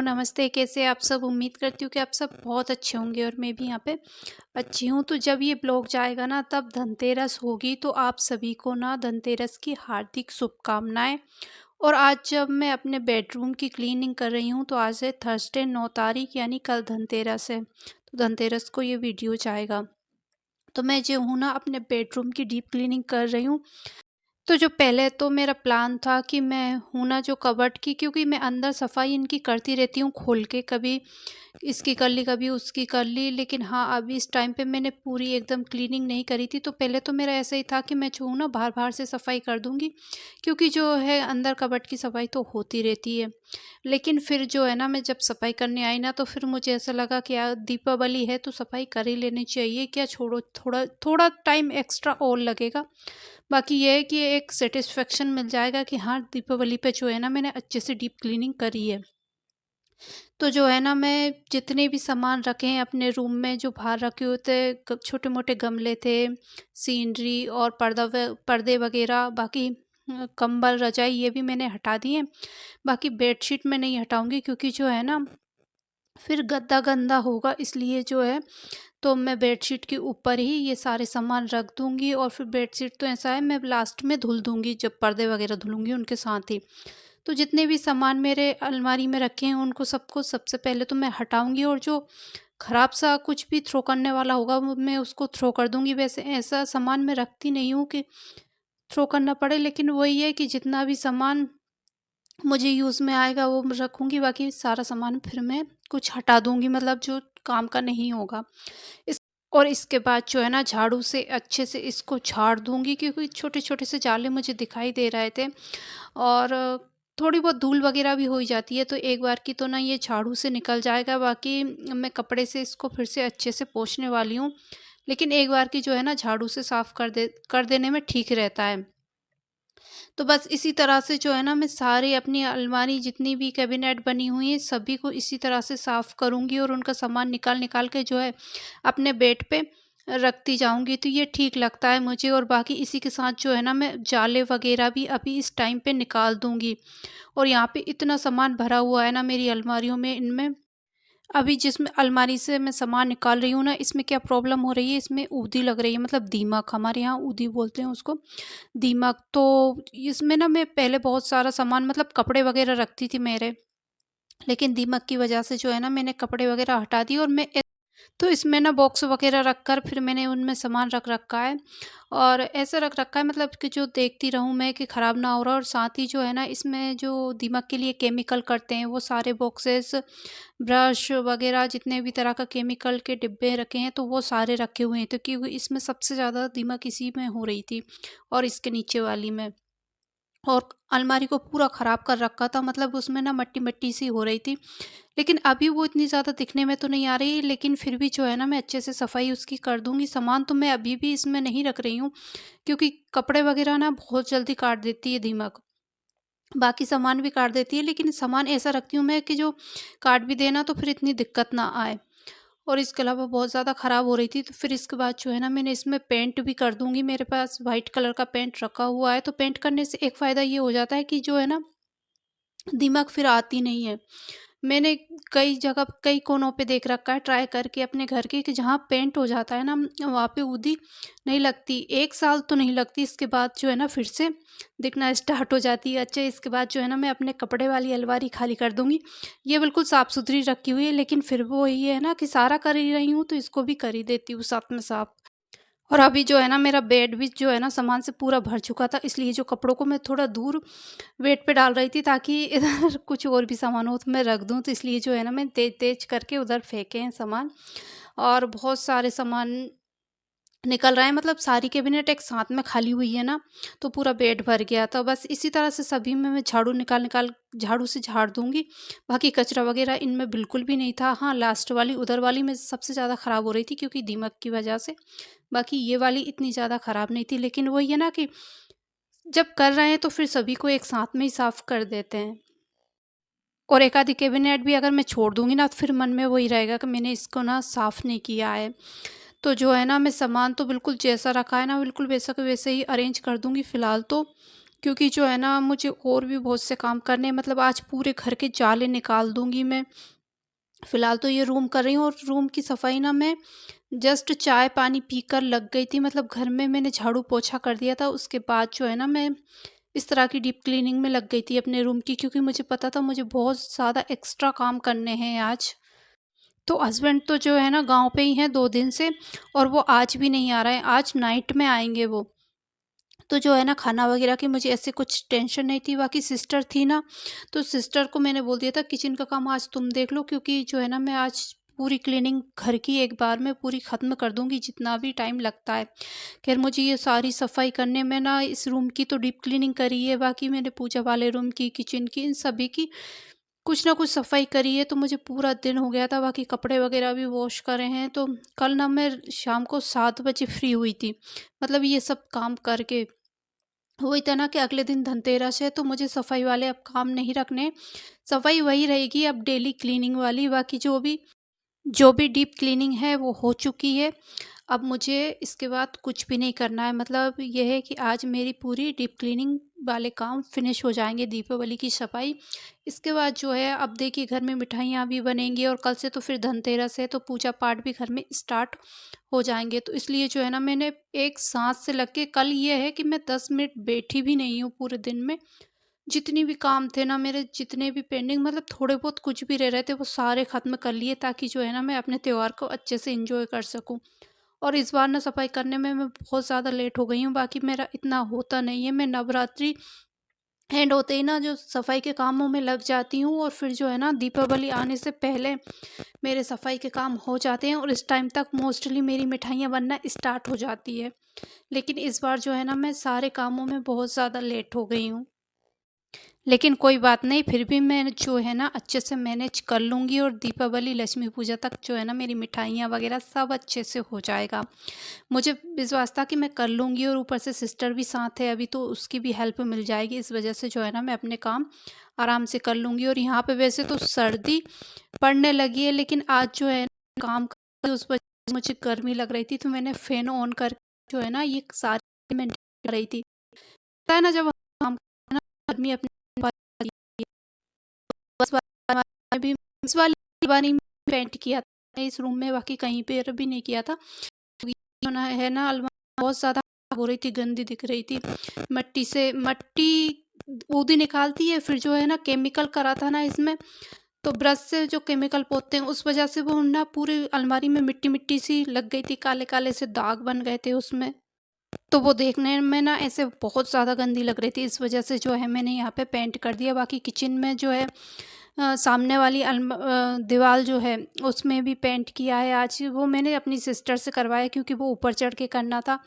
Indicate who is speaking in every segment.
Speaker 1: नमस्ते, कैसे आप सब? उम्मीद करती हूँ कि आप सब बहुत अच्छे होंगे और मैं भी यहाँ पे अच्छी हूँ। तो जब ये ब्लॉग जाएगा ना तब धनतेरस होगी, तो आप सभी को ना धनतेरस की हार्दिक शुभकामनाएँ। और आज जब मैं अपने बेडरूम की क्लीनिंग कर रही हूँ, तो आज है थर्सडे 9 तारीख यानी कल धनतेरस है। तो धनतेरस को ये वीडियो जाएगा। तो मैं जो हूँ ना अपने बेडरूम की डीप क्लीनिंग कर रही हूँ। तो जो पहले तो मेरा प्लान था कि मैं हूँ ना जो कबर्ड की, क्योंकि मैं अंदर सफाई इनकी करती रहती हूँ खोल के, कभी इसकी कर ली कभी उसकी कर ली। लेकिन हाँ, अभी इस टाइम पे मैंने पूरी एकदम क्लीनिंग नहीं करी थी। तो पहले तो मेरा ऐसा ही था कि मैं जो हूँ ना बाहर बाहर से सफाई कर दूंगी, क्योंकि जो है अंदर कबर्ड की सफाई तो होती रहती है। लेकिन फिर जो है ना, मैं जब सफाई करने आई ना, तो फिर मुझे ऐसा लगा कि यार दीपावली है तो सफाई कर ही लेनी चाहिए, क्या छोड़ो, थोड़ा थोड़ा टाइम एक्स्ट्रा और लगेगा। बाकी ये है कि एक सेटिस्फेक्शन मिल जाएगा कि हाँ, दीपावली पे जो है ना मैंने अच्छे से डीप क्लीनिंग करी है। तो जो है ना, मैं जितने भी सामान रखे हैं अपने रूम में, जो बाहर रखे हुए थे, छोटे मोटे गमले थे, सीनरी और पर्दे वगैरह, बाकी कंबल रजाई ये भी मैंने हटा दिए। बाकी बेडशीट मैं नहीं हटाऊंगी, क्योंकि जो है ना फिर गद्दा गंदा होगा, इसलिए जो है तो मैं बेडशीट के ऊपर ही ये सारे सामान रख दूंगी। और फिर बेडशीट तो ऐसा है, मैं लास्ट में धुल दूंगी, जब पर्दे वगैरह धुलूंगी उनके साथ ही। तो जितने भी सामान मेरे अलमारी में रखे हैं उनको सबको सबसे पहले तो मैं हटाऊंगी, और जो खराब सा कुछ भी थ्रो करने वाला होगा वो मैं उसको थ्रो कर दूंगी। वैसे ऐसा सामान मैं रखती नहीं हूँ कि थ्रो करना पड़े, लेकिन वही है कि जितना भी सामान मुझे यूज़ में आएगा वो मैं रखूंगी, बाकी सारा सामान फिर मैं कुछ हटा दूंगी, मतलब जो काम का नहीं होगा। इस और इसके बाद जो है ना, झाड़ू से अच्छे से इसको झाड़ दूंगी, क्योंकि छोटे छोटे से जाले मुझे दिखाई दे रहे थे। और थोड़ी बहुत धूल वगैरह भी हो ही जाती है, तो एक बार की तो ना ये झाड़ू से निकल जाएगा। बाकी मैं कपड़े से इसको फिर से अच्छे से पोंछने वाली हूँ, लेकिन एक बार की जो है ना झाड़ू से साफ़ कर देने में ठीक रहता है। तो बस इसी तरह से जो है ना, मैं सारी अपनी अलमारी जितनी भी कैबिनेट बनी हुई है सभी को इसी तरह से साफ़ करूँगी, और उनका सामान निकाल निकाल के जो है अपने बेड पे रखती जाऊँगी, तो ये ठीक लगता है मुझे। और बाकी इसी के साथ जो है ना, मैं जाले वगैरह भी अभी इस टाइम पे निकाल दूँगी। और यहाँ पे इतना सामान भरा हुआ है ना मेरी अलमारियों में, इनमें अभी जिसमें अलमारी से मैं सामान निकाल रही हूँ ना, इसमें क्या प्रॉब्लम हो रही है, इसमें ऊदी लग रही है, मतलब दीमक, हमारे यहाँ ऊदी बोलते हैं उसको, दीमक। तो इसमें ना मैं पहले बहुत सारा सामान, मतलब कपड़े वगैरह रखती थी मेरे, लेकिन दीमक की वजह से जो है ना मैंने कपड़े वगैरह हटा दिए, और मैं तो इसमें ना बॉक्स वगैरह रखकर फिर मैंने उनमें सामान रख रखा है। और ऐसा रख रखा है, मतलब कि जो देखती रहूँ मैं कि ख़राब ना हो रहा। और साथ ही जो है ना, इसमें जो दीमक के लिए केमिकल करते हैं वो सारे बॉक्सेस, ब्रश वगैरह जितने भी तरह का केमिकल के डिब्बे रखे हैं, तो वो सारे रखे हुए हैं। तो क्योंकि इसमें सबसे ज़्यादा दीमक इसी में हो रही थी, और इसके नीचे वाली में। और अलमारी को पूरा ख़राब कर रखा था, मतलब उसमें ना मट्टी मट्टी सी हो रही थी। लेकिन अभी वो इतनी ज़्यादा दिखने में तो नहीं आ रही, लेकिन फिर भी जो है ना मैं अच्छे से सफाई उसकी कर दूंगी। सामान तो मैं अभी भी इसमें नहीं रख रही हूँ, क्योंकि कपड़े वगैरह ना बहुत जल्दी काट देती है दीमक। बाकी सामान भी काट देती है, लेकिन सामान ऐसा रखती हूँ मैं कि जो काट भी देना तो फिर इतनी दिक्कत ना आए। और इसके अलावा बहुत ज़्यादा ख़राब हो रही थी, तो फिर इसके बाद जो है ना मैंने इसमें पेंट भी कर दूंगी। मेरे पास वाइट कलर का पेंट रखा हुआ है, तो पेंट करने से एक फ़ायदा ये हो जाता है कि जो है ना दीमक फिर आती नहीं है। मैंने कई जगह कई कोनों पे देख रखा है ट्राई करके अपने घर के, कि जहाँ पेंट हो जाता है ना वहाँ पे ऊदी नहीं लगती, 1 साल तो नहीं लगती, इसके बाद जो है ना फिर से दिखना स्टार्ट हो जाती है। अच्छा, इसके बाद जो है ना मैं अपने कपड़े वाली अलमारी खाली कर दूँगी। ये बिल्कुल साफ़-सुथरी रखी हुई है, लेकिन फिर वो ये है ना कि सारा कर ही रही हूँ, तो इसको भी कर ही देती हूँ साथ में साफ़। और अभी जो है ना मेरा बेड भी जो है ना सामान से पूरा भर चुका था, इसलिए जो कपड़ों को मैं थोड़ा दूर वेट पे डाल रही थी, ताकि इधर कुछ और भी सामान हो तो मैं रख दूँ। तो इसलिए जो है ना मैंने तेज-तेज करके उधर फेंके हैं सामान। और बहुत सारे सामान निकल रहा है, मतलब सारी कैबिनेट एक साथ में खाली हुई है ना, तो पूरा बेड भर गया था। बस इसी तरह से सभी में मैं झाड़ू निकाल निकाल झाड़ू से झाड़ दूंगी। बाकी कचरा वगैरह इनमें बिल्कुल भी नहीं था। हाँ, लास्ट वाली उधर वाली में सबसे ज़्यादा ख़राब हो रही थी, क्योंकि दीमक की वजह से। बाकी ये वाली इतनी ज़्यादा ख़राब नहीं थी, लेकिन वही है ना कि जब कर रहे हैं तो फिर सभी को एक साथ में ही साफ़ कर देते हैं। और एक आधी कैबिनेट भी अगर मैं छोड़ दूँगी ना, तो फिर मन में वही रहेगा कि मैंने इसको ना साफ़ नहीं किया है। तो जो है ना, मैं सामान तो बिल्कुल जैसा रखा है ना, बिल्कुल वैसा का वैसे ही अरेंज कर दूँगी फ़िलहाल तो। क्योंकि जो है ना मुझे और भी बहुत से काम करने हैं, मतलब आज पूरे घर के जाले निकाल दूँगी मैं। फ़िलहाल तो ये रूम कर रही हूँ और रूम की सफाई ना मैं जस्ट चाय-पानी पीकर लग गई थी, मतलब घर में मैंने झाड़ू-पोछा कर दिया था। उसके बाद जो है ना मैं इस तरह की डीप क्लीनिंग में लग गई थी अपने रूम की, क्योंकि मुझे पता था मुझे बहुत ज़्यादा एक्स्ट्रा काम करने हैं आज। तो हस्बैंड तो जो है ना गाँव पे ही हैं 2 दिन से, और वो आज भी नहीं आ रहे हैं, आज नाइट में आएँगे वो। तो जो है ना खाना वगैरह की मुझे ऐसे कुछ टेंशन नहीं थी, बाकी सिस्टर थी ना, तो सिस्टर को मैंने बोल दिया था किचन का काम आज तुम देख लो, क्योंकि जो है ना मैं आज पूरी क्लीनिंग घर की एक बार में पूरी ख़त्म कर दूंगी जितना भी टाइम लगता है। खैर मुझे ये सारी सफाई करने में ना, इस रूम की तो डीप क्लीनिंग करी है, बाकी मैंने पूजा वाले रूम की, किचन की, इन सभी की कुछ ना कुछ सफाई करी है, तो मुझे पूरा दिन हो गया था। बाकी कपड़े वगैरह भी वॉश करे हैं। तो कल ना मैं शाम को 7 बजे फ्री हुई थी, मतलब ये सब काम करके। वही था ना कि अगले दिन धनतेरस है, तो मुझे सफाई वाले अब काम नहीं रखने। सफाई वही रहेगी अब डेली क्लीनिंग वाली, बाकी जो भी डीप क्लीनिंग है वो हो चुकी है। अब मुझे इसके बाद कुछ भी नहीं करना है, मतलब ये है कि आज मेरी पूरी डीप क्लीनिंग वाले काम फिनिश हो जाएंगे, दीपावली की सफाई। इसके बाद जो है अब देखिए घर में मिठाइयाँ भी बनेंगी, और कल से तो फिर धनतेरस है, तो पूजा पाठ भी घर में स्टार्ट हो जाएंगे। तो इसलिए जो है ना मैंने एक साँस से लग के, कल ये है कि मैं 10 मिनट बैठी भी नहीं हूँ पूरे दिन में। जितनी भी काम थे ना मेरे, जितने भी पेंडिंग, मतलब थोड़े बहुत कुछ भी रह रहे थे, वो सारे ख़त्म कर लिए, ताकि जो है ना मैं अपने त्योहार को अच्छे से एंजॉय कर सकूं। और इस बार ना सफाई करने में मैं बहुत ज़्यादा लेट हो गई हूँ, बाकी मेरा इतना होता नहीं है। मैं नवरात्रि एंड होते ही ना जो सफाई के कामों में लग जाती हूँ, और फिर जो है ना दीपावली आने से पहले मेरे सफाई के काम हो जाते हैं, और इस टाइम तक मोस्टली मेरी मिठाइयाँ बनना स्टार्ट हो जाती है। लेकिन इस बार जो है ना मैं सारे कामों में बहुत ज़्यादा लेट हो गई हूँ। लेकिन कोई बात नहीं, फिर भी मैं जो है ना अच्छे से मैनेज कर लूँगी, और दीपावली, लक्ष्मी पूजा तक जो है ना मेरी मिठाइयाँ वगैरह सब अच्छे से हो जाएगा। मुझे विश्वास था कि मैं कर लूँगी, और ऊपर से सिस्टर भी साथ है अभी, तो उसकी भी हेल्प मिल जाएगी। इस वजह से जो है ना मैं अपने काम आराम से कर लूँगी। और यहाँ पे वैसे तो सर्दी पड़ने लगी है, लेकिन आज जो है काम कर उस वजह से मुझे गर्मी लग रही थी, तो मैंने फ़ैन ऑन कर जो है ना ये सारी मेंटेन कर रही थी। पता है ना जब हम काम करते हैं ना, गर्मी अपने पास आती है। बस भी इस वाली बारी में पेंट किया था इस रूम में, बाकी कहीं पे भी नहीं किया था, क्योंकि है ना अलमारी बहुत ज़्यादा हो रही थी, गंदी दिख रही थी। मट्टी से मट्टी बूंदी निकालती है, फिर जो है ना केमिकल करा था ना इसमें, तो ब्रश से जो केमिकल पोतते हैं उस वजह से वो ना पूरी अलमारी में मिट्टी मिट्टी सी लग गई थी, काले काले से दाग बन गए थे उसमें। तो वो देखने में ना ऐसे बहुत ज़्यादा गंदी लग रही थी, इस वजह से जो है मैंने यहाँ पे पेंट कर दिया। बाकी किचन में जो है सामने वाली दीवार जो है उसमें भी पेंट किया है आज, वो मैंने अपनी सिस्टर से करवाया, क्योंकि वो ऊपर चढ़ के करना था।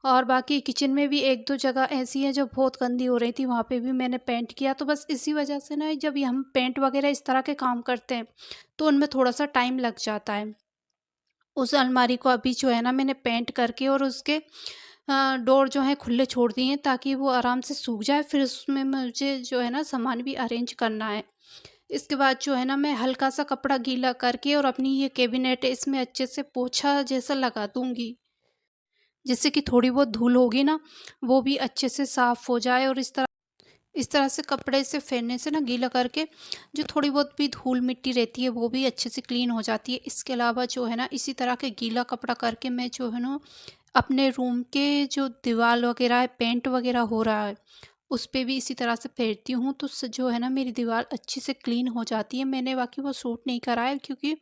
Speaker 1: और बाकी किचन में भी एक दो जगह ऐसी है जो बहुत गंदी हो रही थी, वहाँ पे भी मैंने पेंट किया। तो बस इसी वजह से ना जब ये हम पेंट वगैरह इस तरह के काम करते हैं, तो उनमें थोड़ा सा टाइम लग जाता है। उस अलमारी को अभी जो है ना मैंने पेंट करके, और उसके डोर जो है खुले छोड़ दिए हैं, ताकि वो आराम से सूख जाए। फिर उसमें मुझे जो है ना सामान भी अरेंज करना है। इसके बाद जो है ना मैं हल्का सा कपड़ा गीला करके, और अपनी ये कैबिनेट है इसमें अच्छे से पोछा जैसा लगा दूंगी, जिससे कि थोड़ी बहुत धूल होगी ना वो भी अच्छे से साफ हो जाए। और इस तरह से कपड़े से फेरने से ना गीला करके जो थोड़ी बहुत भी धूल मिट्टी रहती है वो भी अच्छे से क्लीन हो जाती है। इसके अलावा जो है ना इसी तरह के गीला कपड़ा करके मैं जो है ना अपने रूम के जो दीवार वगैरह है, पेंट वगैरह हो रहा है, उस पे भी इसी तरह से फेरती हूँ, तो उससे जो है ना मेरी दीवार अच्छे से क्लीन हो जाती है। मैंने बाकी वो सूट नहीं करा है, क्योंकि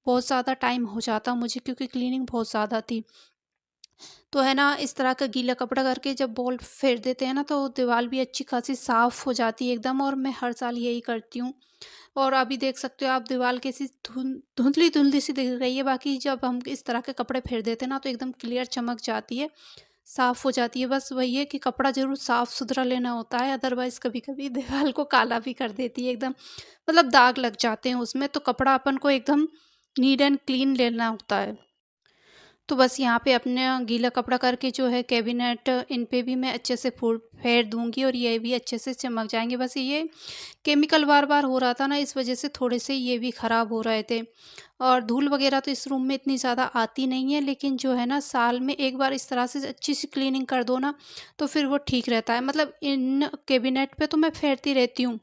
Speaker 1: बहुत ज़्यादा टाइम हो जाता मुझे, क्योंकि क्लीनिंग बहुत ज़्यादा थी। तो है ना इस तरह का गीला कपड़ा करके जब बॉल फेर देते हैं ना, तो दीवार भी अच्छी खासी साफ़ हो जाती है एकदम, और मैं हर साल यही करती हूँ। और अभी देख सकते हो आप दीवार कैसी धुंधली-धुंधली सी दिख रही है, बाकी जब हम इस तरह के कपड़े फेर देते हैं ना, तो एकदम क्लियर चमक जाती है, साफ़ हो जाती है। बस वही है कि कपड़ा ज़रूर साफ़-सुथरा लेना होता है, अदरवाइज़ कभी-कभी दीवार को काला भी कर देती है एकदम, मतलब दाग लग जाते हैं उसमें, तो कपड़ा अपन को एकदम नीट एंड क्लीन लेना होता है। तो बस यहाँ पे अपना गीला कपड़ा करके जो है कैबिनेट इन पे भी मैं अच्छे से फूल फेर दूँगी और ये भी अच्छे से चमक जाएँगे। बस ये केमिकल बार-बार हो रहा था ना, इस वज़ह से थोड़े से ये भी ख़राब हो रहे थे। और धूल वग़ैरह तो इस रूम में इतनी ज़्यादा आती नहीं है, लेकिन जो है ना साल में एक बार इस तरह से अच्छी सी क्लीनिंग कर दो ना, तो फिर वो ठीक रहता है। मतलब इन कैबिनेट पे तो मैं फेरती रहती हूँ,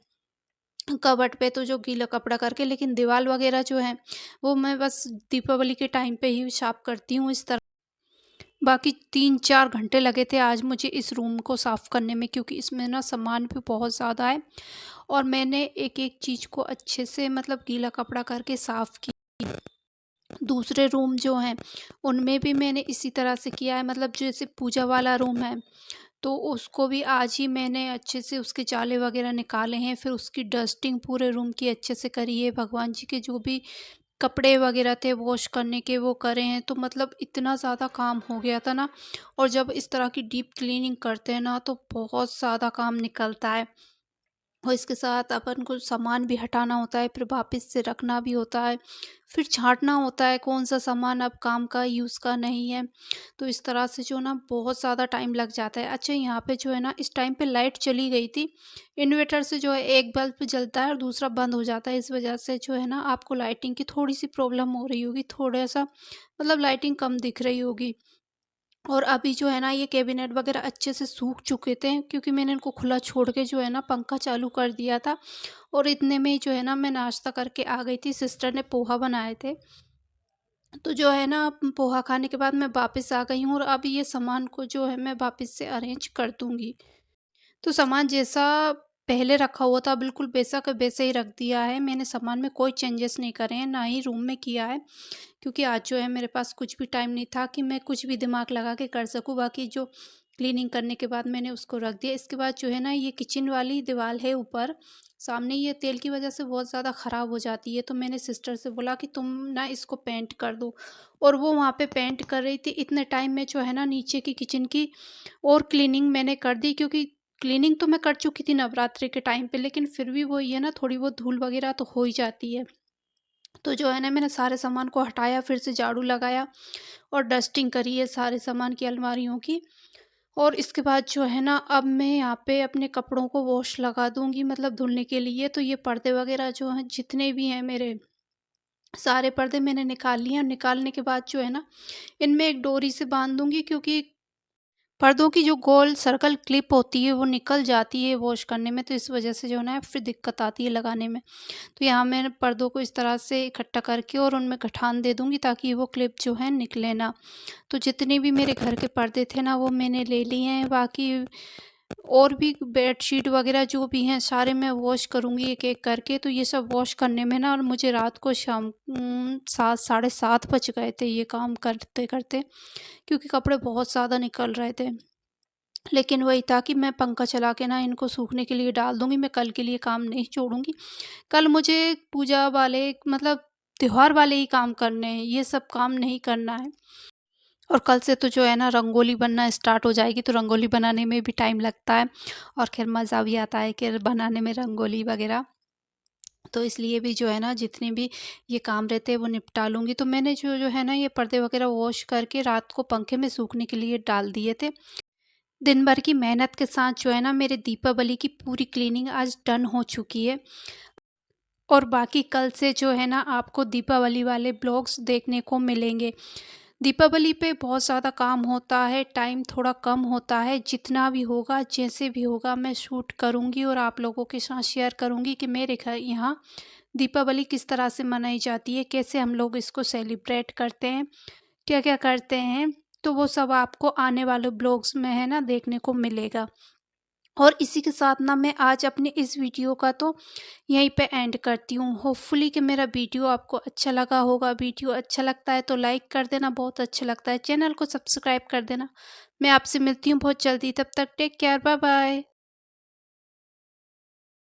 Speaker 1: कबर्ड पे तो जो गीला कपड़ा करके, लेकिन दीवार वग़ैरह जो है वो मैं बस दीपावली के टाइम पे ही साफ़ करती हूँ इस तरह। बाकी 3-4 घंटे लगे थे आज मुझे इस रूम को साफ़ करने में, क्योंकि इसमें ना सामान भी बहुत ज़्यादा है और मैंने एक-एक चीज़ को अच्छे से मतलब गीला कपड़ा करके साफ़ किया। दूसरे रूम जो हैं, उनमें भी मैंने इसी तरह से किया है, मतलब जैसे पूजा वाला रूम है, तो उसको भी आज ही मैंने अच्छे से उसके जाले वगैरह निकाले हैं, फिर उसकी डस्टिंग पूरे रूम की अच्छे से करी है, भगवान जी के जो भी कपड़े वगैरह थे वॉश करने के वो करे हैं। तो मतलब इतना ज़्यादा काम हो गया था ना, और जब इस तरह की डीप क्लीनिंग करते हैं ना तो बहुत ज़्यादा काम निकलता है। और इसके साथ अपन को सामान भी हटाना होता है, फिर वापस से रखना भी होता है, फिर छाँटना होता है कौन सा सामान अब काम का यूज़ का नहीं है। तो इस तरह से जो ना बहुत ज़्यादा टाइम लग जाता है। अच्छा, यहाँ पे जो है ना इस टाइम पे लाइट चली गई थी। इन्वर्टर से जो है एक बल्ब जलता है और दूसरा बंद हो जाता है। इस वजह से जो है ना आपको लाइटिंग की थोड़ी-सी प्रॉब्लम हो रही होगी, थोड़ा-सा मतलब लाइटिंग कम दिख रही होगी। और अभी जो है ना ये कैबिनेट वगैरह अच्छे से सूख चुके थे, क्योंकि मैंने इनको खुला छोड़ के जो है ना पंखा चालू कर दिया था। और इतने में ही जो है ना मैं नाश्ता करके आ गई थी, सिस्टर ने पोहा बनाए थे। तो जो है ना पोहा खाने के बाद मैं वापस आ गई हूँ और अब ये सामान को जो है मैं वापस से अरेंज कर दूँगी। तो सामान जैसा पहले रखा हुआ था बिल्कुल वैसा का वैसे ही रख दिया है। मैंने सामान में कोई चेंजेस नहीं करे हैं, ना ही रूम में किया है। क्योंकि आज जो है मेरे पास कुछ भी टाइम नहीं था कि मैं कुछ भी दिमाग लगा के कर सकूँ। बाकी जो क्लीनिंग करने के बाद मैंने उसको रख दिया। इसके बाद जो है ना ये किचन वाली दीवार है ऊपर, सामने ये तेल की वजह से बहुत ज़्यादा ख़राब हो जाती है। तो मैंने सिस्टर से बोला कि तुम ना इसको पेंट कर दो, और वो वहाँ पे पेंट कर रही थी। इतने टाइम में जो है ना नीचे की किचन की और क्लीनिंग मैंने कर दी, क्योंकि क्लीनिंग तो मैं कर चुकी थी नवरात्रि के टाइम पे, लेकिन फिर भी वही है ना, थोड़ी बहुत धूल वगैरह तो हो ही जाती है। तो जो है ना मैंने सारे सामान को हटाया, फिर से झाड़ू लगाया और डस्टिंग करी है सारे सामान की, अलमारियों की। और इसके बाद जो है ना अब मैं यहाँ पे अपने कपड़ों को वॉश लगा दूँगी, मतलब धुलने के लिए। तो ये पर्दे वगैरह जो हैं जितने भी हैं मेरे, सारे पर्दे मैंने निकाल लिए हैं। और निकालने के बाद जो है ना इनमें एक डोरी से बांध दूँगी, क्योंकि पर्दों की जो गोल सर्कल क्लिप होती है वो निकल जाती है वॉश करने में, तो इस वजह से जो है ना फिर दिक्कत आती है लगाने में। तो यहाँ मैंने पर्दों को इस तरह से इकट्ठा करके और उनमें गठान दे दूँगी, ताकि वो क्लिप जो है निकले ना। तो जितने भी मेरे घर के पर्दे थे ना वो मैंने ले लिए हैं। बाकी और भी बेडशीट वगैरह जो भी हैं सारे मैं वॉश करूँगी एक-एक करके। तो ये सब वॉश करने में ना और मुझे रात को शाम 7 साढ़े 7 बज गए थे ये काम करते-करते, क्योंकि कपड़े बहुत ज़्यादा निकल रहे थे। लेकिन वही था कि मैं पंखा चला के ना इनको सूखने के लिए डाल दूँगी, मैं कल के लिए काम नहीं छोड़ूँगी। कल मुझे पूजा वाले मतलब त्योहार वाले ही काम करने हैं, ये सब काम नहीं करना है। और कल से तो जो है ना रंगोली बनना स्टार्ट हो जाएगी, तो रंगोली बनाने में भी टाइम लगता है और ख़ैर मज़ा भी आता है कि बनाने में रंगोली वग़ैरह। तो इसलिए भी जो है ना जितने भी ये काम रहते हैं वो निपटा लूँगी। तो मैंने जो जो है ना ये पर्दे वग़ैरह वॉश करके रात को पंखे में सूखने के लिए डाल दिए थे। दिन भर की मेहनत के साथ जो है ना मेरे दीपावली की पूरी क्लीनिंग आज डन हो चुकी है। और बाकी कल से जो है ना आपको दीपावली वाले ब्लॉग्स देखने को मिलेंगे। दीपावली पे बहुत ज़्यादा काम होता है, टाइम थोड़ा कम होता है। जितना भी होगा, जैसे भी होगा मैं शूट करूँगी और आप लोगों के साथ शेयर करूँगी कि मेरे घर यहाँ दीपावली किस तरह से मनाई जाती है, कैसे हम लोग इसको सेलिब्रेट करते हैं, क्या-क्या करते हैं। तो वो सब आपको आने वाले ब्लॉग्स में है ना देखने को मिलेगा। और इसी के साथ ना मैं आज अपने इस वीडियो का तो यहीं पे एंड करती हूँ। होपफुली कि मेरा वीडियो आपको अच्छा लगा होगा। वीडियो अच्छा लगता है तो लाइक कर देना, बहुत अच्छा लगता है चैनल को सब्सक्राइब कर देना। मैं आपसे मिलती हूँ बहुत जल्दी, तब तक टेक केयर, बाय बाय।